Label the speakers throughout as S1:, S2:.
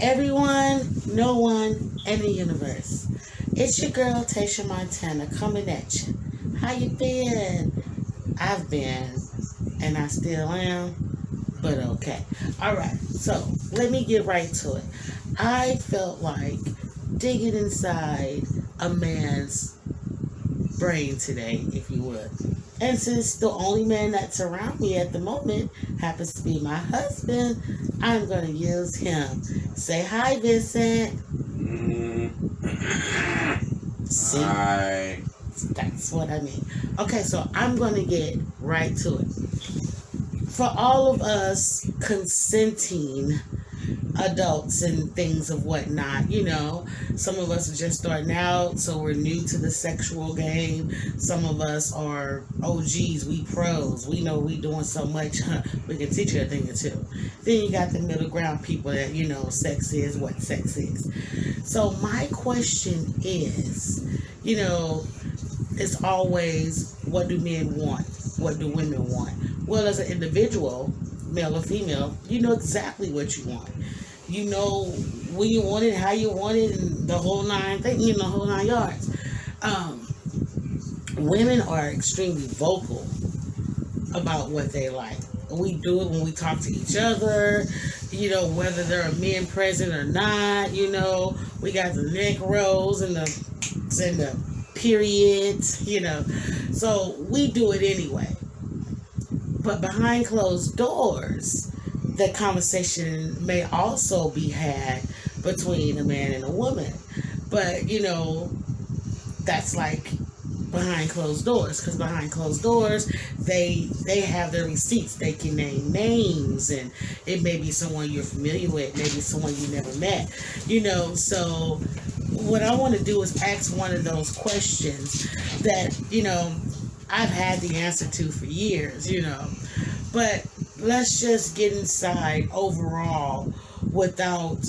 S1: Everyone, no one, and the universe. It's your girl Tasha Montana coming at you. How you been? I've been, and I still am, but okay. All right, so let me get right to it. I felt like digging inside a man's brain today, if you would. And since the only man that's around me at the moment happens to be my husband, I'm going to use him. Say hi, Vincent. See?
S2: Hi.
S1: That's what I mean. Okay, so I'm going to get right to it. For all of us consenting adults and things of whatnot, some of us are just starting out, so we're new to the sexual game. Some of us are OGs, we pros, we know we doing so much, we can teach you a thing or two. Then you got the middle ground people that sex is what sex is. So my question is, it's always, what do men want? What do women want? Well, as an individual, male or female, you know exactly what you want. You know when you want it, how you want it, and the whole the whole 9 yards. Women are extremely vocal about what they like. We do it when we talk to each other, whether there are men present or not, we got the neck rolls and the periods, so we do it anyway. But behind closed doors, the conversation may also be had between a man and a woman. But, that's like behind closed doors. Because behind closed doors, they have their receipts. They can name names. And it may be someone you're familiar with. Maybe someone you never met. So what I want to do is ask one of those questions that, I've had the answer to for years, But let's just get inside overall without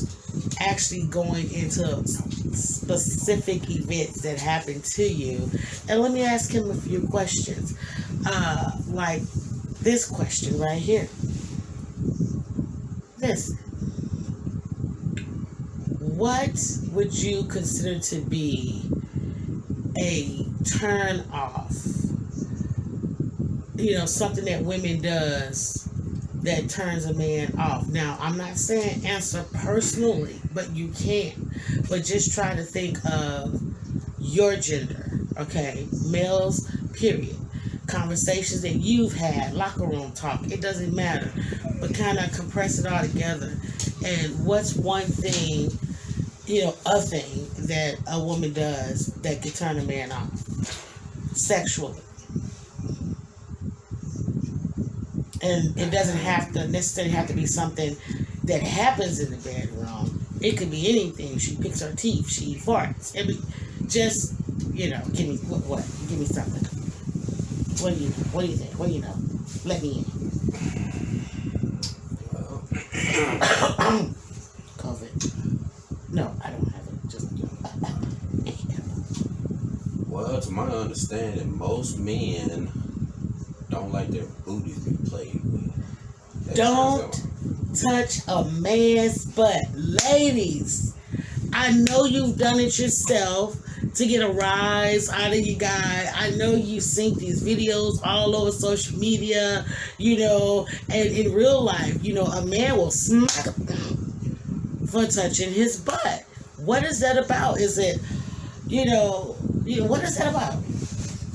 S1: actually going into specific events that happened to you. And let me ask him a few questions. Like this question right here. This. What would you consider to be a turn off? Something that women does that turns a man off. Now, I'm not saying answer personally, but you can. But just try to think of your gender, okay? Males, period. Conversations that you've had, locker room talk, it doesn't matter. But kind of compress it all together. And what's one thing, a thing that a woman does that could turn a man off sexually? And it doesn't necessarily have to be something that happens in the bedroom. It could be anything. She picks her teeth. She farts. Just, give me what? Give me something. What do you think? What do you know? Let me in. COVID. No, I don't have it. Just
S2: Well, to my understanding, most men don't like their booties be played with.
S1: Don't touch a man's butt. Ladies, I know you've done it yourself to get a rise out of your guy. I know you've seen these videos all over social media, and in real life, a man will smack for touching his butt. What is that about? Is it, what is that about?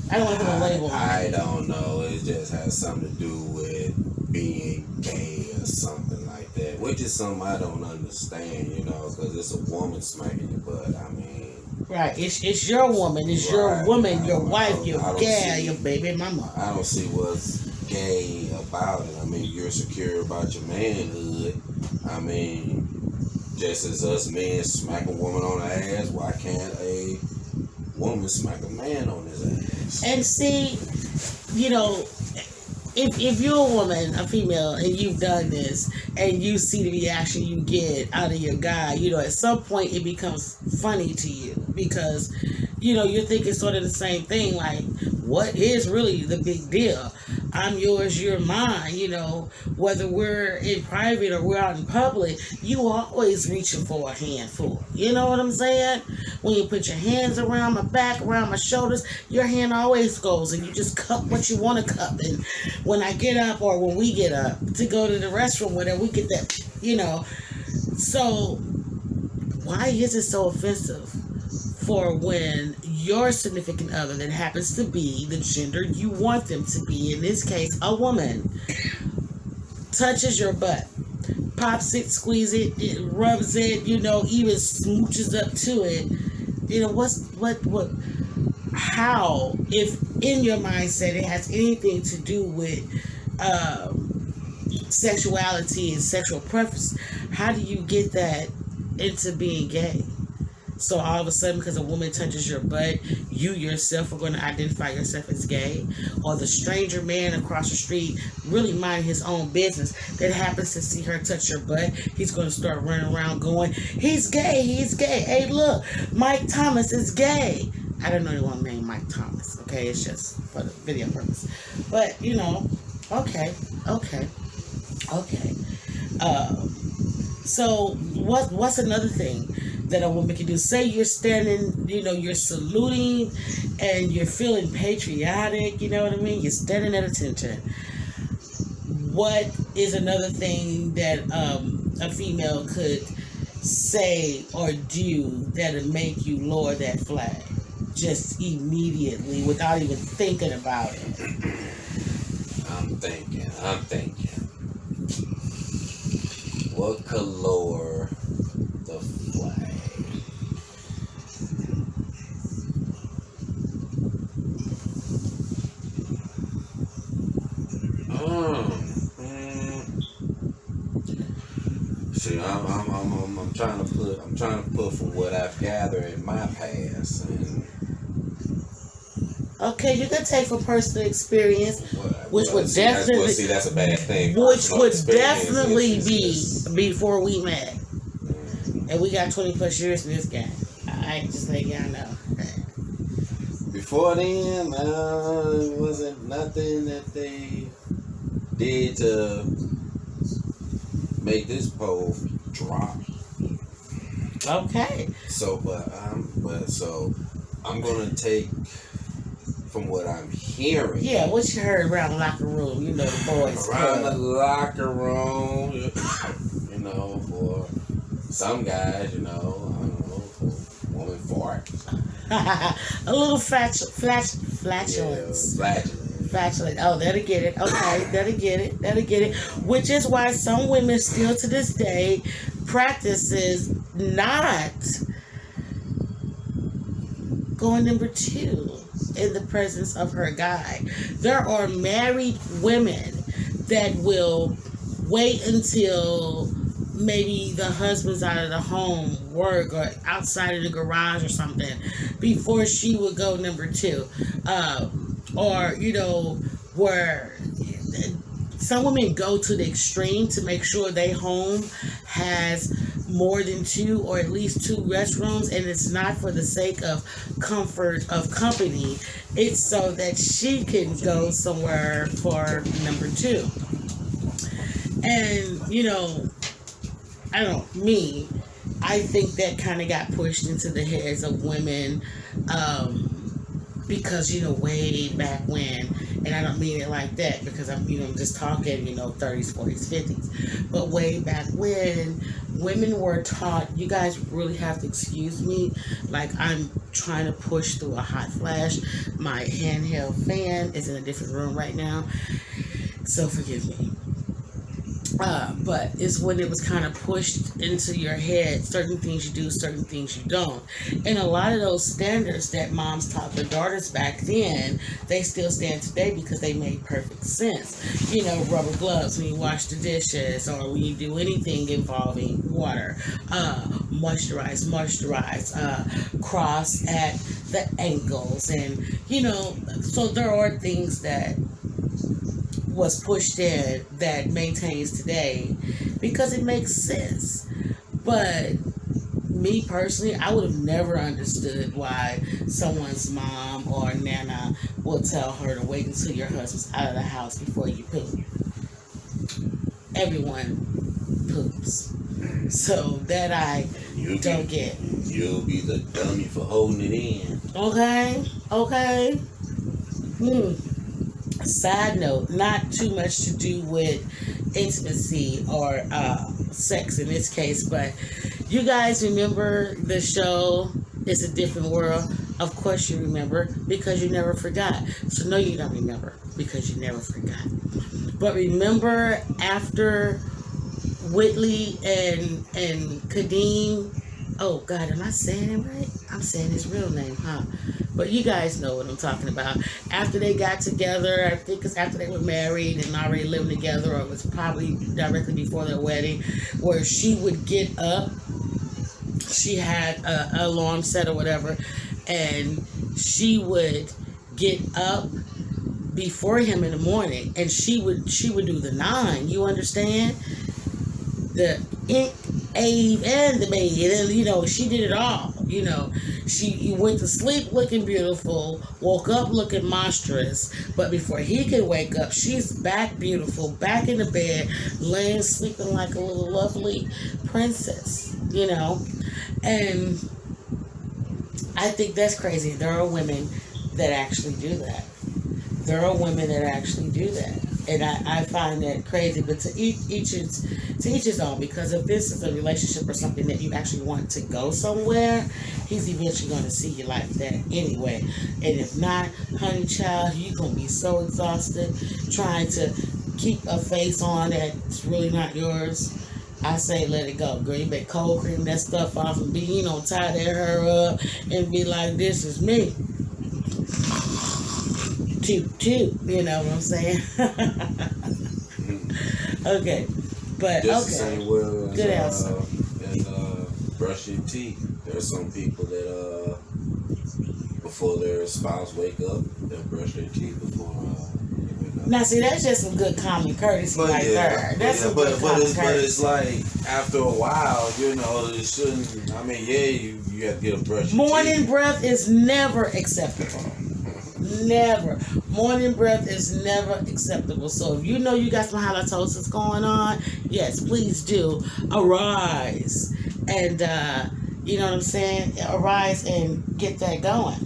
S1: I don't want to put a label on it.
S2: I don't know. It just has something to do with being gay or something like that, which is something I don't understand, because it's a woman smacking your butt. I mean,
S1: right? It's your woman. It's your woman, your wife, your gal, your baby mama.
S2: I don't see what's gay about it. I mean, you're secure about your manhood. I mean, just as us men smack a woman on the ass, why can't a woman smack a man on his ass?
S1: And see, if you're a woman, a female, and you've done this, and you see the reaction you get out of your guy, at some point it becomes funny to you because, you're thinking sort of the same thing, like, what is really the big deal? I'm yours, you're mine. Whether we're in private or we're out in public, you always reaching for a handful. You know what I'm saying? When you put your hands around my back, around my shoulders, your hand always goes and you just cup what you want to cup. And when I get up or when we get up to go to the restroom, whatever, we get that. So why is it so offensive for when your significant other that happens to be the gender you want them to be, in this case a woman, touches your butt, pops it, squeeze it, it rubs it, even smooches up to it? What how, if in your mindset it has anything to do with sexuality and sexual preference, how do you get that into being gay? So all of a sudden, because a woman touches your butt, you yourself are going to identify yourself as gay? Or the stranger man across the street, really mind his own business, that happens to see her touch your butt, he's going to start running around going, he's gay, he's gay. Hey, look, Mike Thomas is gay. I don't know anyone named Mike Thomas, okay? It's just for the video purpose. But, okay. So what's another thing that a woman can do? Say you're standing, you're saluting and you're feeling patriotic, you know what I mean? You're standing at attention. What is another thing that a female could say or do that'll make you lower that flag just immediately without even thinking about it?
S2: I'm thinking. What could lower the flag? See, I'm trying to put from what I've gathered in my past, and
S1: okay, you can take from personal experience, which would definitely
S2: that's a bad thing.
S1: Which would definitely be before we met, and we got 20 plus years in this game. I just let y'all know.
S2: Before then, it wasn't nothing that they did to make this pole drop.
S1: Okay.
S2: So, so I'm gonna take from what I'm hearing.
S1: Yeah, what you heard around the locker room, the boys.
S2: Around the locker room, for some guys, I don't know, for woman fart.
S1: A little flatulence.
S2: Yeah,
S1: Flatulence. Oh, that'll get it. Okay, that'll get it. Which is why some women still to this day practices not going number 2 in the presence of her guy. There are married women that will wait until maybe the husband's out of the home, work, or outside of the garage or something before she would go number 2. Or, where some women go to the extreme to make sure their home has more than 2 or at least 2 restrooms, and it's not for the sake of comfort of company. It's so that she can go somewhere for number 2. And, I think that kind of got pushed into the heads of women, because, way back when, and I don't mean it like that because I'm just talking, 30s, 40s, 50s, but way back when women were taught, you guys really have to excuse me, like I'm trying to push through a hot flash. My handheld fan is in a different room right now, so forgive me. But it's when it was kind of pushed into your head, certain things you do, certain things you don't. And a lot of those standards that moms taught their daughters back then, they still stand today because they made perfect sense. Rubber gloves when you wash the dishes or when you do anything involving water. Moisturize, cross at the ankles. And, so there are things that was pushed in that maintains today because it makes sense. But me personally, I would have never understood why someone's mom or nana will tell her to wait until your husband's out of the house before you poop. Everyone poops. So that I don't get.
S2: You'll be the dummy for holding it in.
S1: Okay? Okay? Side note, not too much to do with intimacy or sex in this case, but you guys remember the show It's a Different World? Of course you remember, because you never forgot. So no, you don't remember, because you never forgot. But remember after Whitley and Kadeem, oh God, am I saying it right? I'm saying his real name, huh? But you guys know what I'm talking about. After they got together, I think it's after they were married and already living together, or it was probably directly before their wedding, where she would get up. She had a alarm set or whatever, and she would get up before him in the morning, and she would do the 9. You understand? The Eve and the maid, and she did it all. She went to sleep looking beautiful, woke up looking monstrous, but before he could wake up, she's back beautiful, back in the bed, laying sleeping like a little lovely princess. And I think that's crazy. There are women that actually do that. And I find that crazy, but to each his own, because if this is a relationship or something that you actually want to go somewhere, he's eventually going to see you like that anyway. And if not, honey child, you're going to be so exhausted trying to keep a face on that's really not yours. I say let it go, girl. You better cold cream that stuff off and be, tie that her up and be like, this is me. Toot, you know what I'm saying? Okay, but
S2: Just the same way as,
S1: good answer.
S2: As brush your teeth. There's some people that before their spouse wake up, they'll brush their teeth before.
S1: Now, see, that's just some good common courtesy right there. That's some good common courtesy.
S2: But it's like after a while, it shouldn't. I mean, yeah, you have to get a brush.
S1: Morning breath is never acceptable. Never. Morning breath is never acceptable. So if you know you got some halitosis going on, yes, please do arise. And, you know what I'm saying? Arise and get that going.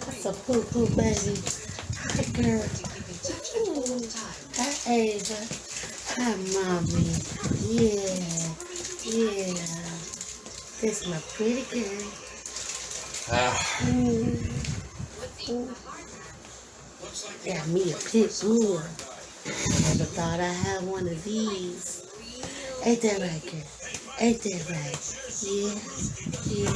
S1: That's a poo-poo, baby. Hi, girl. Ooh. Hi, Ava. Hi, Mommy. Yeah. This my pretty girl. Got me a pit bull. Never thought I had one of these. Ain't that right, girl? Ain't that right? Yeah.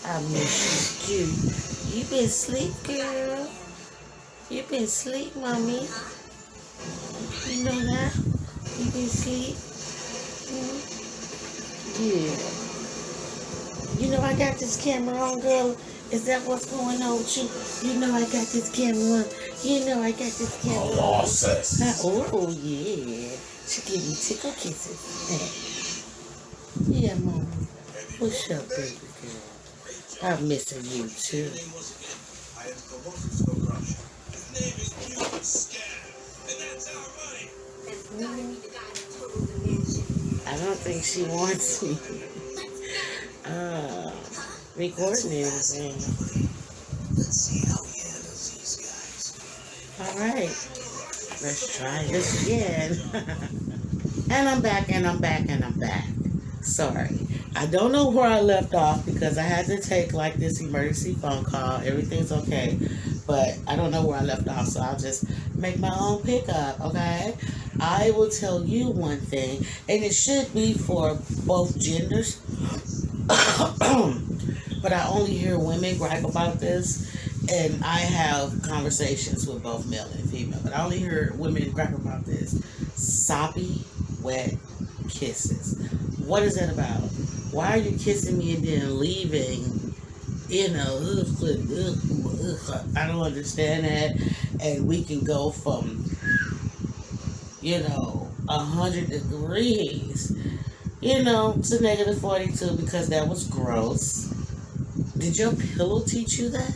S1: I miss you. You been asleep, girl? You been asleep, mommy? You know that? You been asleep? Yeah. I got this camera on, girl. Is that what's going on with you? I got this camera on. I got this camera on.
S2: Oh, sex.
S1: Oh, yeah. She give me tickle kisses. Yeah, Mama. What's up, baby girl? I'm missing you, too. I don't think she wants me. Recording anything. All right. Let's try this again. And I'm back. Sorry. I don't know where I left off because I had to take this emergency phone call. Everything's okay. But I don't know where I left off, so I'll just make my own pickup, okay? I will tell you one thing, and it should be for both genders. But I only hear women gripe about this, and I have conversations with both male and female, but I only hear women gripe about this. Soppy, wet kisses. What is that about? Why are you kissing me and then leaving? I don't understand that. And we can go from 100 degrees, to negative 42 because that was gross. Did your pillow teach you that?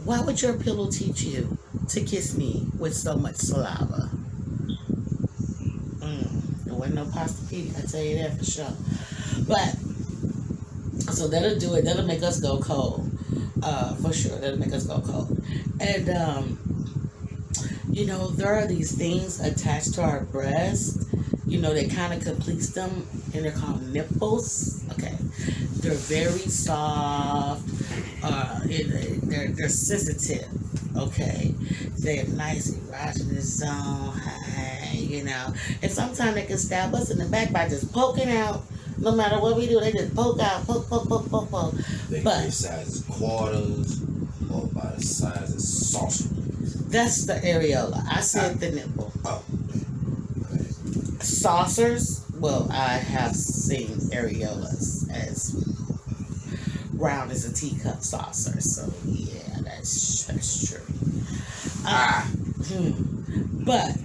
S1: Why would your pillow teach you to kiss me with so much saliva? There wasn't no Posturepedic, I tell you that for sure. But, so that'll do it. That'll make us go cold. For sure. That'll make us go cold. And, there are these things attached to our breast, that kind of completes them, and they're called nipples. Okay. They're very soft. They're sensitive. Okay. They're nice erogenous zone, and sometimes they can stab us in the back by just poking out. No matter what we do, they just poke out, poke.
S2: They can be size of quarters or by the size of saucers.
S1: That's the areola. I said the nipple.
S2: Oh.
S1: Saucers, well, I have seen areolas as round as a teacup saucer. So, yeah, that's true. But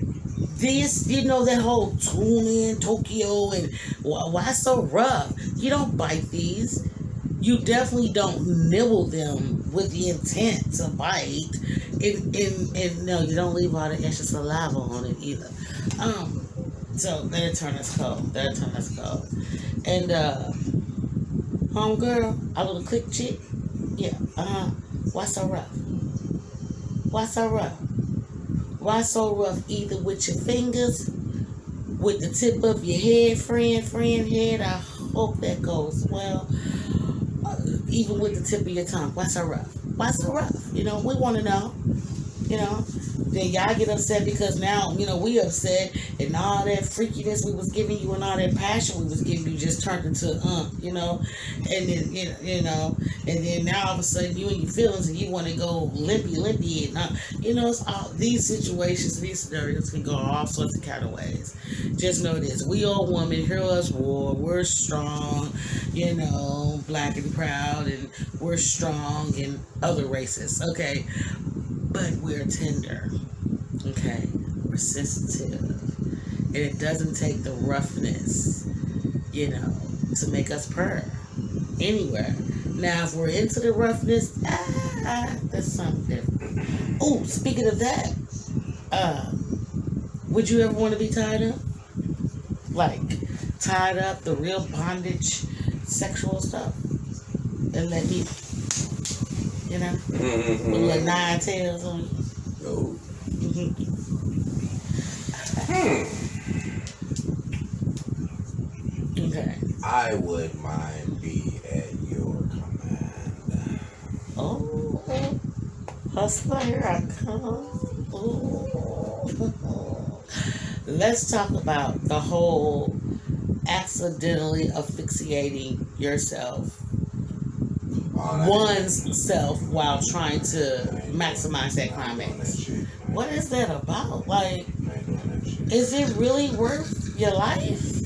S1: this, that whole tune in Tokyo and why so rough? You don't bite these. You definitely don't nibble them with the intent to bite. And no, you don't leave all the extra saliva on it either. So that'll turn us cold. And homegirl, our little click chick, yeah, why so rough? Why so rough? Why so rough? Either with your fingers, with the tip of your head, friend head. I hope that goes well. Even with the tip of your tongue. Why so rough? Why so rough? We want to know. Then y'all get upset because now, we upset and all that freakiness we was giving you and all that passion we was giving you just turned into, and then, and then now all of a sudden you and your feelings and you want to go limpy and, it's all, these situations, these scenarios can go all sorts of kind of ways. Just know this, we all women, hear us roar, we're strong, black and proud, and we're strong in other races, okay? But we're tender, okay? We're sensitive. And it doesn't take the roughness, to make us purr anywhere. Now, if we're into the roughness, that's something different. Oh, speaking of that, would you ever want to be tied up? Like, tied up, the real bondage, sexual stuff? And let me... with like 9 tails on you.
S2: No.
S1: Okay.
S2: I would mind be at your command.
S1: Oh, hustler, here I come. Oh. Let's talk about the whole accidentally asphyxiating yourself. One's self while trying to maximize that climax. What is that about? Like, is it really worth your life?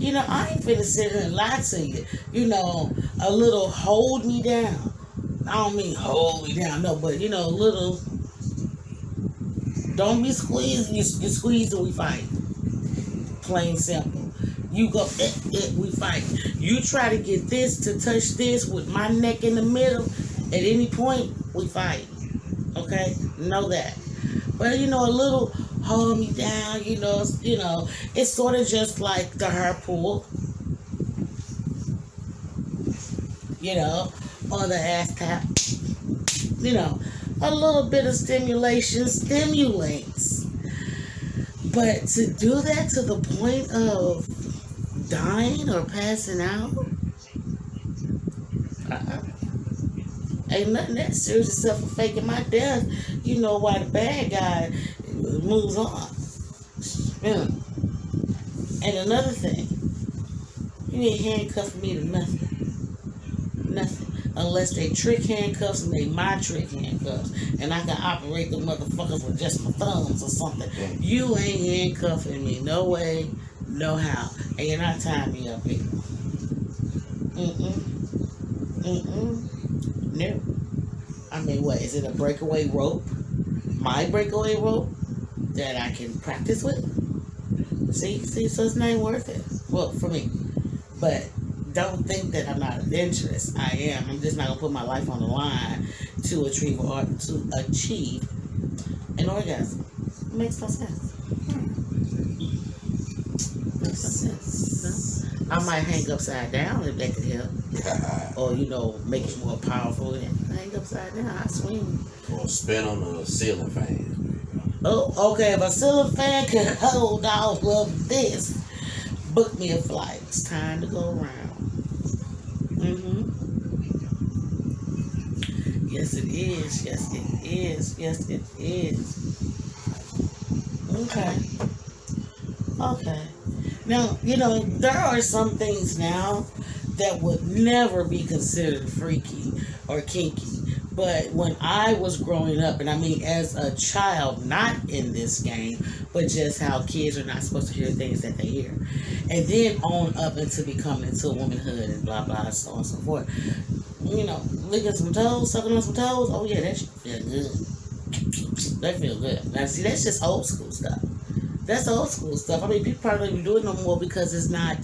S1: I ain't finna sit here and lie to you. A little hold me down. I don't mean hold me down, no, but a little. Don't be squeezing. You squeeze and we fight. Plain simple. You go, we fight. You try to get this to touch this with my neck in the middle. At any point, we fight. Okay? Know that. But, a little hold me down, it's sort of just like the hair pool. Or the ass tap. A little bit of stimulation stimulates. But to do that to the point of dying or passing out, ain't nothing that serious except for faking my death. You know why the bad guy moves on. And another thing, you ain't handcuffing me to nothing. Unless they trick handcuffs and they my trick handcuffs, and I can operate the motherfuckers with just my thumbs or something. You ain't handcuffing me, no way, no how, and you're not tying me up either. No. I mean, what is it? A breakaway rope? My breakaway rope that I can practice with? See, so it's not worth it. Well, for me. But don't think that I'm not adventurous. I am. I'm just not gonna put my life on the line to achieve an orgasm. It makes no sense. Makes no sense. No? I might hang upside down if that could help. Or, make it more powerful. Hang upside down. I swing.
S2: Or spin on a ceiling fan.
S1: Oh, okay. If a ceiling fan can hold all of this, book me a flight. It's time to go around. Yes, it is. Yes, it is. Yes, it is. Okay. Now, there are some things now that would never be considered freaky or kinky. But when I was growing up, and I mean as a child, not in this game, but just how kids are not supposed to hear things that they hear. And then on up into becoming into womanhood and blah, blah, so on and so forth. Licking some toes, sucking on some toes. Oh, yeah, that shit feel good. That feel good. Now, see, that's just old school stuff. That's old school stuff. I mean, people probably don't even do it no more because it's not,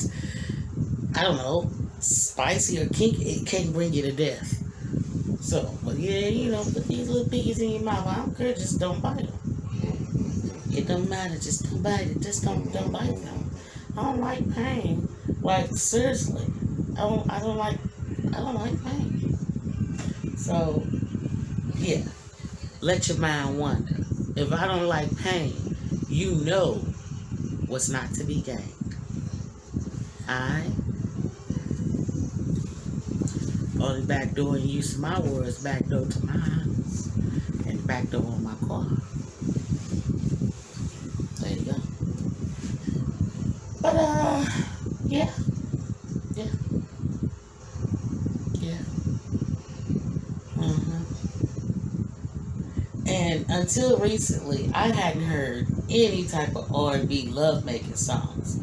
S1: I don't know, spicy or kinky. It can't bring you to death. So, but yeah, put these little piggies in your mouth. I don't care, just don't bite them. It don't matter, just don't bite it. Just don't bite them. I don't like pain. Like, seriously. I don't like pain. So, yeah. Let your mind wander. If I don't like pain, you know what's not to be gained. Alright? Only back door in use of my words, back door to my house. And back door on my car. There you go. But, yeah. And until recently, I hadn't heard any type of R&B love-making songs.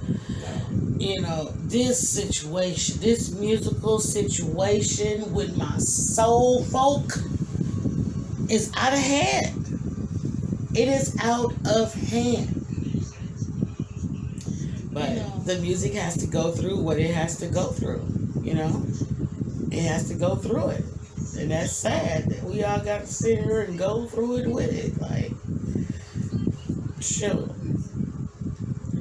S1: This situation, this musical situation with my soul folk is out of hand. It is out of hand. But the music has to go through what it has to go through, It has to go through it. And that's sad that we all got to sit here and go through it with it. Like, sure.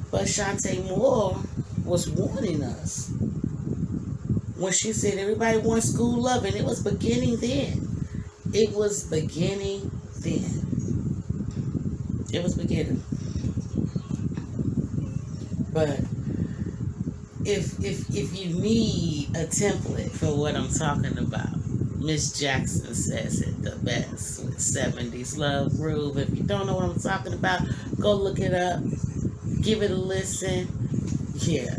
S1: But Shantae Moore was warning us when she said everybody wants school love, and it was beginning then. It was beginning then. It was beginning. But if you need a template for what I'm talking about, Miss Jackson says it the best with 70s Love Groove. If you don't know what I'm talking about, go look it up. Give it a listen. Yeah.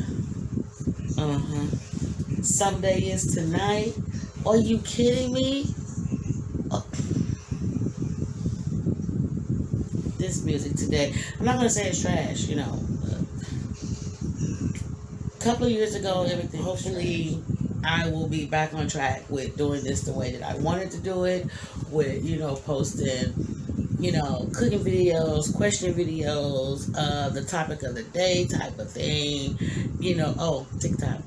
S1: Someday is tonight. Are you kidding me? Oh. This music today, I'm not going to say it's trash, A couple of years ago, everything, hopefully I will be back on track with doing this the way that I wanted to do it, with, posting, cooking videos, question videos, the topic of the day type of thing, TikTok.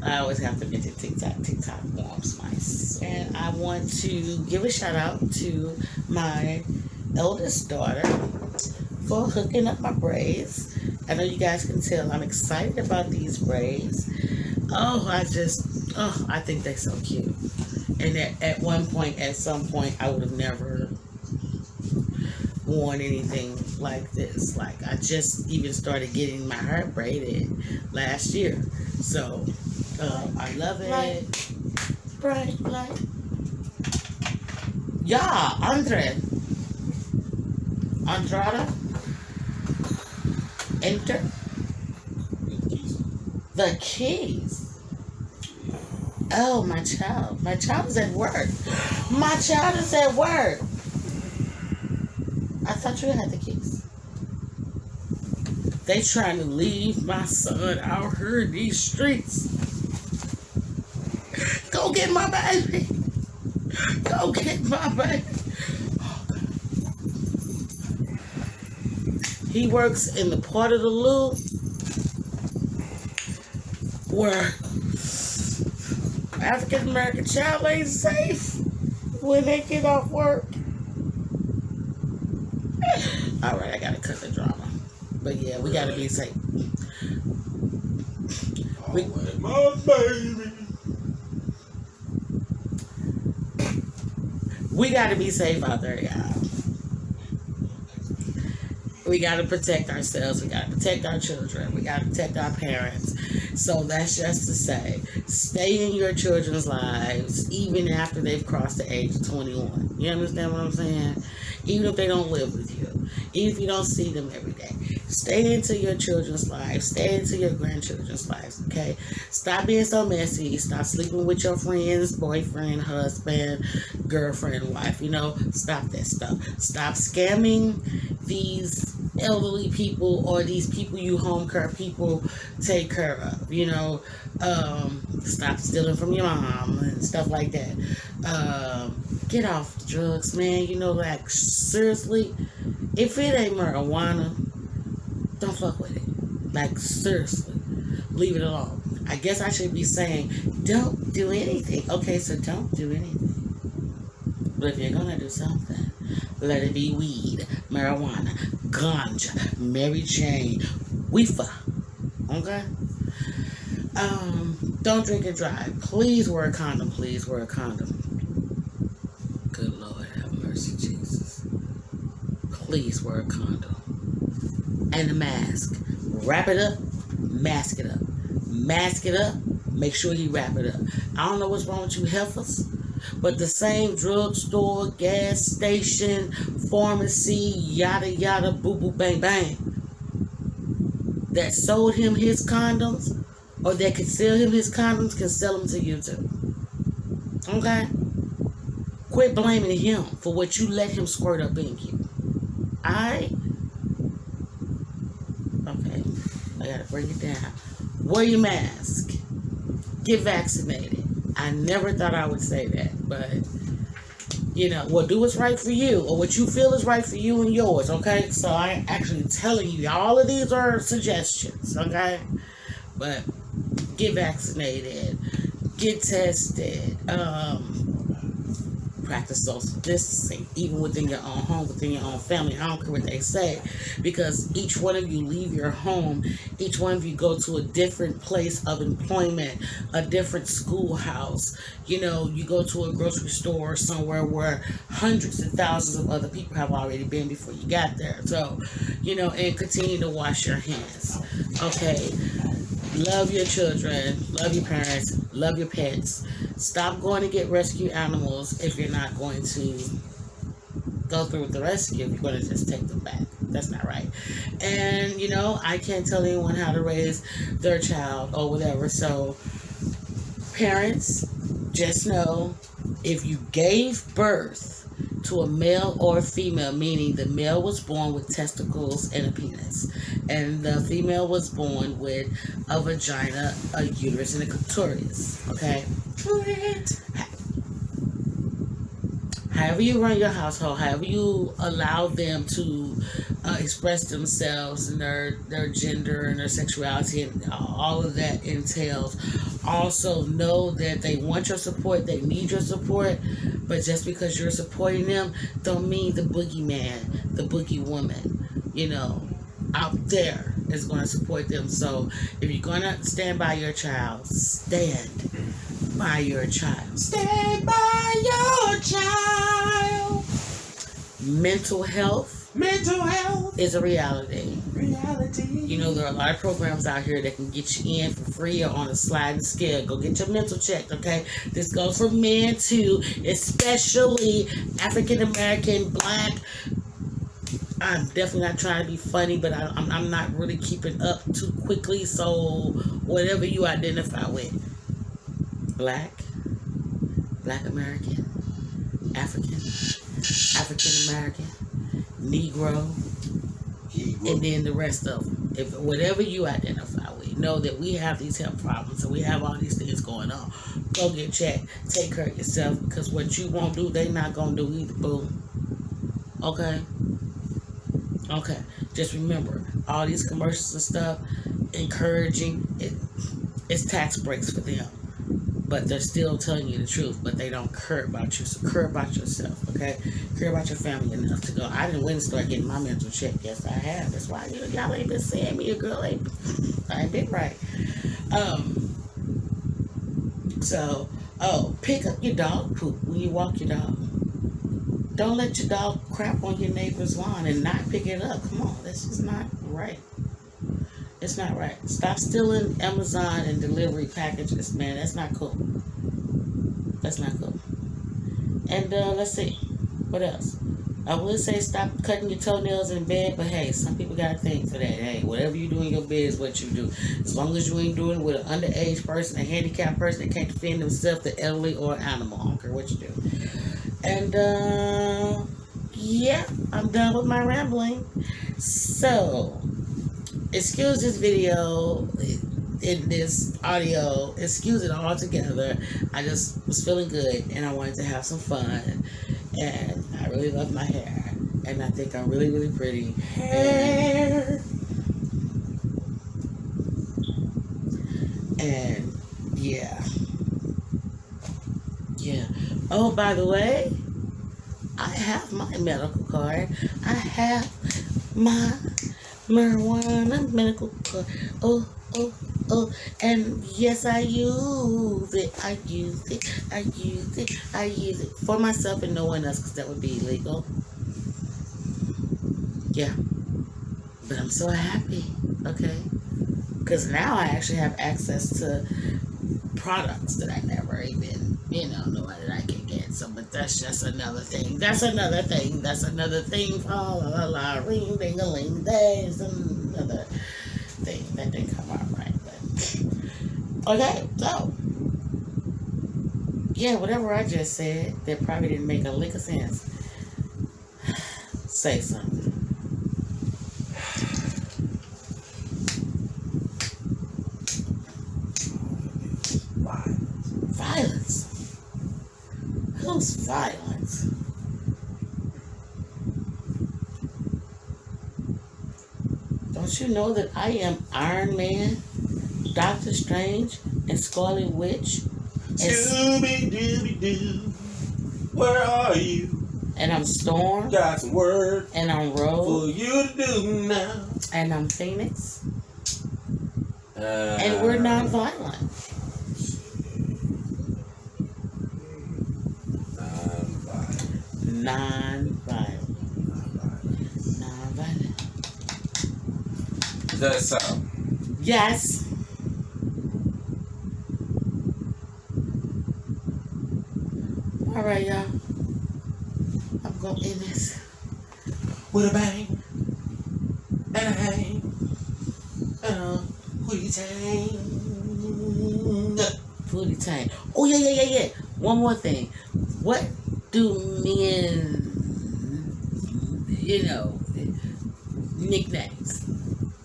S1: I always have to mention TikTok. TikTok warms my soul. And I want to give a shout out to my eldest daughter for hooking up my braids. I know you guys can tell I'm excited about these braids. I think they're so cute. And at some point, I would have never worn anything like this. Like, I just even started getting my hair braided last year. So, I love it. Bright light. Yeah, Andrada. Enter. The keys. Oh, my child. My child is at work. My child is at work. I thought you had the keys. They trying to leave my son out here in these streets. Go get my baby. Go get my baby. He works in the part of the loop where African American child ain't safe when they get off work. All right, I gotta cut the drama, but yeah, we gotta be safe.
S2: My baby.
S1: We gotta be safe out there, y'all. We gotta protect ourselves. We gotta protect our children. We gotta protect our parents. So that's just to say, stay in your children's lives even after they've crossed the age of 21. You understand what I'm saying? Even if they don't live with you, even if you don't see them every day, stay into your children's lives. Stay into your grandchildren's lives. Okay? Stop being so messy. Stop sleeping with your friend's boyfriend, husband, girlfriend, wife. You know, stop that stuff. Stop scamming these elderly people or these people you home care people take care of. You know, stop stealing from your mom and stuff like that. Get off the drugs, man. You know, like, seriously, if it ain't marijuana, don't fuck with it. Like, seriously, leave it alone. I guess I should be saying, don't do anything. Okay, so don't do anything. But if you're gonna do something, let it be weed, marijuana, ganja, Mary Jane, weefer. Okay? Don't drink and drive. Please wear a condom. Please wear a condom. Good Lord, have mercy, Jesus. Please wear a condom. And a mask. Wrap it up, mask it up. Mask it up, make sure you wrap it up. I don't know what's wrong with you heifers, but the same drugstore, gas station, pharmacy, yada yada, boo boo bang bang, that sold him his condoms, or that could sell him his condoms, can sell them to you too. Okay? Quit blaming him for what you let him squirt up in you. Alright? Okay. I gotta bring it down. Wear your mask. Get vaccinated. I never thought I would say that, but you know, well, do what's right for you, or what you feel is right for you and yours, okay? So I ain't actually telling you, all of these are suggestions, okay? But get vaccinated, get tested, practice social distancing, even within your own home, within your own family. I don't care what they say, because each one of you leave your home, each one of you go to a different place of employment, a different schoolhouse. You know, you go to a grocery store or somewhere where hundreds and thousands of other people have already been before you got there. So, you know, and continue to wash your hands. Okay. Love your children, love your parents, love your pets. Stop going to get rescue animals if you're not going to go through with the rescue, if you're going to just take them back. That's not right. And, you know, I can't tell anyone how to raise their child or whatever. So, parents, just know, if you gave birth to a male or a female, meaning the male was born with testicles and a penis, and the female was born with a vagina, a uterus, and a clitoris. Okay? However you run your household, however you allow them to express themselves and their gender and their sexuality and all of that entails, also know that they want your support, they need your support, but just because you're supporting them don't mean the boogeyman, the boogie woman, you know, out there is going to support them. So if you're going to stand by your child, stand by your child. Stand by your child. Mental health is a reality. You know, there are a lot of programs out here that can get you in for free or on a sliding scale. Go get your mental checked, okay? This goes for men too, especially African American, Black. I'm definitely not trying to be funny, but I'm not really keeping up too quickly. So whatever you identify with, Black American, African American, Negro, and then the rest of them. If whatever you identify with, know that we have these health problems and we have all these things going on. Go get checked. Take care of yourself, because what you won't do, they not gonna do either, boo. Okay? Okay, just remember all these commercials and stuff encouraging it. It's tax breaks for them, but they're still telling you the truth. But they don't care about you. So care about yourself. Okay, care about your family enough to go. I didn't went and start getting my mental check. Yes, I have. That's why y'all ain't been seeing me. A girl ain't. I ain't been right. Um. So, pick up your dog poop when you walk your dog. Don't let your dog crap on your neighbor's lawn and not pick it up. Come on, this is not right. It's not right. Stop stealing Amazon and delivery packages, man. That's not cool. That's not cool. And let's see, what else? I would say stop cutting your toenails in bed, but hey, some people got a thing for that. Hey, whatever you do in your bed is what you do. As long as you ain't doing it with an underage person, a handicapped person that can't defend themselves, the elderly, or an animal. I don't care what you do. And yeah, I'm done with my rambling. So, excuse this video in this audio. Excuse it all together. I just was feeling good and I wanted to have some fun. And I really love my hair. And I think I'm really, really pretty. Hair. And yeah. Yeah. Oh, by the way, I have my medical card. I have my marijuana medical card. Oh, oh, oh. And yes, I use it. I use it. I use it. I use it for myself and no one else because that would be illegal. Yeah. But I'm so happy. Okay. Because now I actually have access to products that I never even, know that I can get. So, but that's just another thing. That's another thing. That's another thing. La la la, ring, ding a ling. There's another thing that didn't come out right. But okay, so yeah, whatever I just said, that probably didn't make a lick of sense. Say something. Violence. Who's violence? Don't you know that I am Iron Man, Doctor Strange, and Scarlet Witch?
S2: Scooby Dooby Doo, where are you?
S1: And I'm Storm.
S2: Got some work
S1: and I'm Rose.
S2: for you to do now.
S1: And I'm Phoenix. And we're non-violent. Non-violent.
S2: That's so.
S1: Yes. All right, y'all. I'm gonna end this
S2: With a bang. And a hang. And a pootie tang.
S1: Pootie tang. Oh, yeah. One more thing. What do men,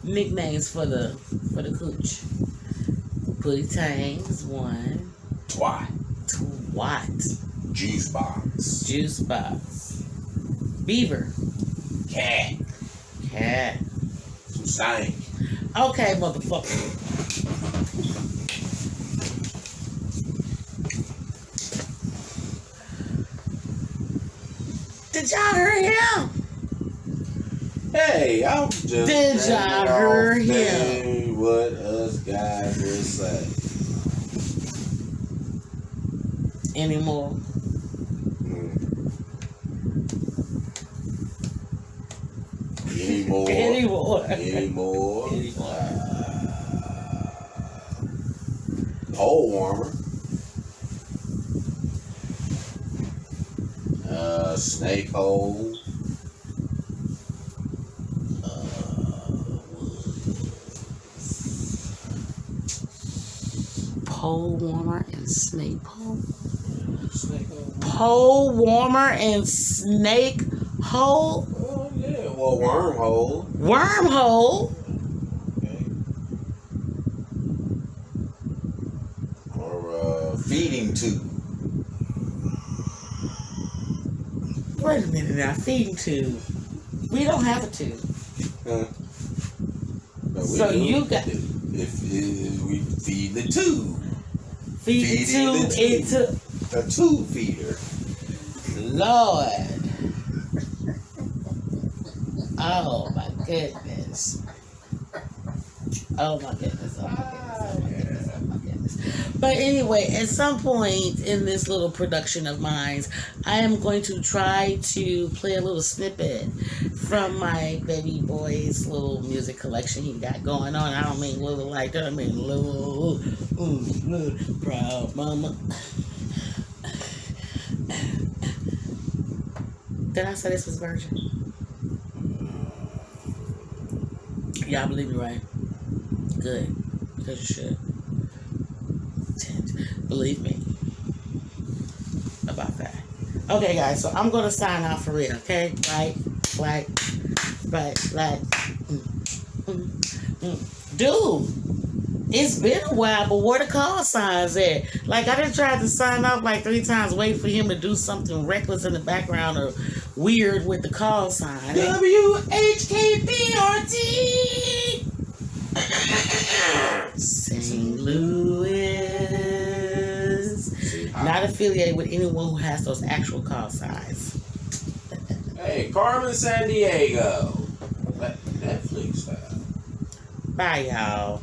S1: nicknames for the cooch? Pootie tang is one.
S2: Twat. Juice box.
S1: Beaver. Cat.
S2: Some stank.
S1: Okay, motherfucker. Did y'all hear him?
S2: Hey, I'm just.
S1: Did y'all hear him?
S2: What us guys would say.
S1: Anymore.
S2: Anymore. Hole warmer. Snake hole.
S1: Pole warmer and snake hole. Pole warmer and snake hole.
S2: Oh yeah, well, wormhole.
S1: Wormhole.
S2: Okay. Or feeding tube.
S1: Wait a minute now, feeding tube. We don't have a tube.
S2: But
S1: So you got
S2: if we feed the tube.
S1: feed the tube into
S2: a tube feeder.
S1: Lord. Oh my goodness. Oh my goodness. Oh my goodness. Oh my goodness. Oh my goodness. But anyway, at some point in this little production of mine, I am going to try to play a little snippet from my baby boy's little music collection he got going on. I don't mean little like that. I mean little, proud mama. Did I say this was virgin? Y'all believe me, right? Good. Because you should. Believe me about that. Okay, guys, so I'm going to sign off for real, okay? Right. Dude, it's been a while, but where the call signs at? Like, I done tried to sign off like 3 times, waiting for him to do something reckless in the background or weird with the call sign. WHKPRT! St. Louis. Not affiliated with anyone who has those actual call signs.
S2: Hey, Carmen San Diego. Netflix style.
S1: Bye, y'all.